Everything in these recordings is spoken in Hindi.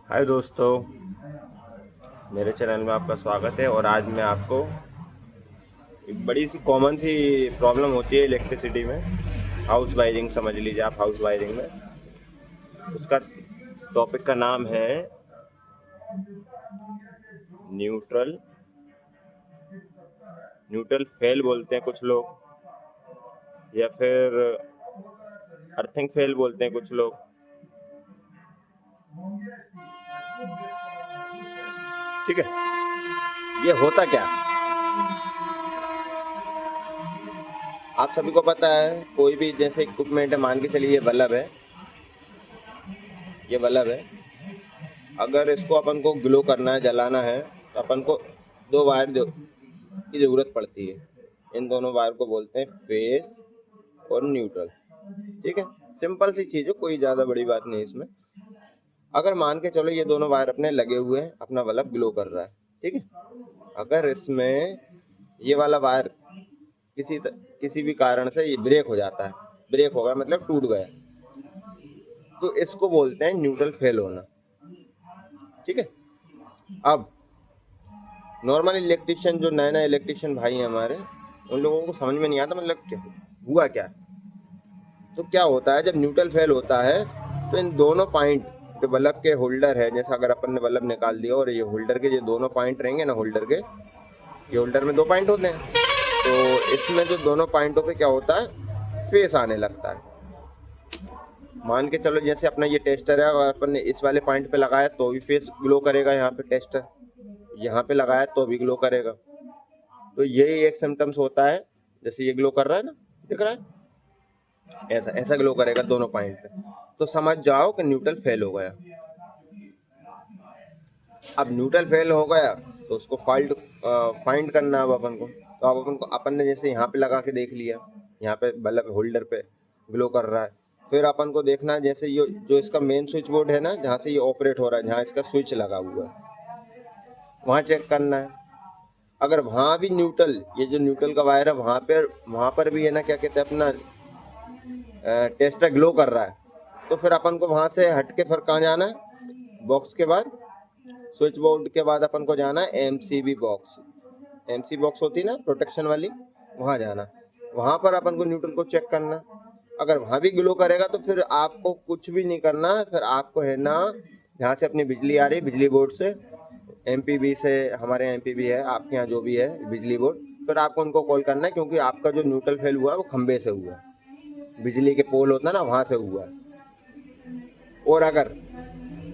हाय दोस्तों, मेरे चैनल में आपका स्वागत है। और आज मैं आपको एक बड़ी सी कॉमन सी प्रॉब्लम होती है इलेक्ट्रिसिटी में, हाउस वायरिंग समझ लीजिए आप, हाउस वायरिंग में उसका टॉपिक का नाम है न्यूट्रल न्यूट्रल फेल बोलते हैं कुछ लोग, या फिर अर्थिंग फेल बोलते हैं कुछ लोग। ठीक है, ये होता क्या, आप सभी को पता है। कोई भी जैसे इक्विपमेंट है, मान के चलिए ये बल्ब है, ये बल्ब है। अगर इसको अपन को ग्लो करना है, जलाना है, तो अपन को दो वायर की ज़रूरत पड़ती है। इन दोनों वायर को बोलते हैं फेस और न्यूट्रल। ठीक है, सिंपल सी चीज़ है, कोई ज़्यादा बड़ी बात नहीं इसमें। अगर मान के चलो ये दोनों वायर अपने लगे हुए हैं, अपना बल्ब ग्लो कर रहा है, ठीक है। अगर इसमें ये वाला वायर किसी भी कारण से ये ब्रेक हो जाता है, ब्रेक हो गया मतलब टूट गया, तो इसको बोलते हैं न्यूट्रल फेल होना। ठीक है। अब नॉर्मल इलेक्ट्रिशियन, जो नए नए इलेक्ट्रिशियन भाई हैं हमारे, उन लोगों को समझ में नहीं आता मतलब क्या हुआ क्या। तो क्या होता है, जब न्यूट्रल फेल होता है तो इन दोनों पॉइंट जो बल्ब के होल्डर है, जैसे अगर अपन ने बल्ब निकाल दिया और ये होल्डर के जो दोनों पॉइंट रहेंगे ना, होल्डर के, ये होल्डर में दो पॉइंट होते हैं, तो इसमें जो दोनों पॉइंटों पे क्या होता है, फेस आने लगता है। मान के चलो जैसे अपना ये टेस्टर है, अगर अपन ने इस वाले पॉइंट पे लगाया तो भी फेस ग्लो करेगा, यहाँ पे टेस्टर यहाँ पे लगाया तो भी ग्लो करेगा। तो यही एक सिम्टम्स होता है, जैसे ये ग्लो कर रहा है ना, दिख रहा है, ऐसा ऐसा ग्लो करेगा दोनों पॉइंट पे, तो समझ जाओ कि न्यूट्रल फेल हो गया। अब न्यूट्रल फेल हो गया तो उसको फॉल्ट फाइंड करना है अब अपन को। तो अब अपन ने जैसे यहाँ पे लगा के देख लिया, यहाँ पे बल्ब होल्डर पे ग्लो कर रहा है। फिर अपन को देखना है, जैसे ये जो इसका मेन स्विच बोर्ड है ना, जहाँ से ये ऑपरेट हो रहा है, जहाँ इसका स्विच लगा हुआ है, वहाँ चेक करना है। अगर वहाँ भी न्यूट्रल, ये जो न्यूट्रल का वायर है वहाँ पर भी है ना, क्या कहते हैं, अपना टेस्टर ग्लो कर रहा है, तो फिर अपन को वहाँ से हट के फिर कहाँ जाना है, बॉक्स के बाद, स्विच बोर्ड के बाद अपन को जाना है एमसीबी बॉक्स। एमसी बॉक्स होती है ना प्रोटेक्शन वाली, वहाँ जाना, वहाँ पर अपन को न्यूट्रल को चेक करना। अगर वहाँ भी ग्लो करेगा तो फिर आपको कुछ भी नहीं करना, फिर आपको है ना, जहाँ से अपनी बिजली आ रही है बिजली बोर्ड से, एमपीबी से, हमारे एमपीबी है, आपके यहाँ जो भी है बिजली बोर्ड, फिर आपको उनको कॉल करना है, क्योंकि आपका जो न्यूट्रल फेल हुआ है वो खंबे से हुआ है, बिजली के पोल होता है ना, वहाँ से हुआ है। और अगर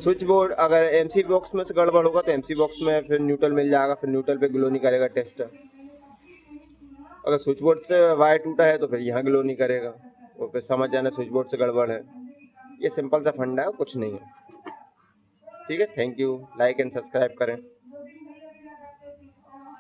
स्विच बोर्ड, अगर एमसी बॉक्स में से गड़बड़ होगा तो एमसी बॉक्स में फिर न्यूट्रल मिल जाएगा, फिर न्यूट्रल पे ग्लो नहीं करेगा टेस्टर। अगर स्विच बोर्ड से वायर टूटा है तो फिर यहाँ ग्लो नहीं करेगा, वो फिर समझ जाना स्विच बोर्ड से गड़बड़ है। ये सिंपल सा फंडा है, कुछ नहीं है। ठीक है, thank you, like and subscribe करें।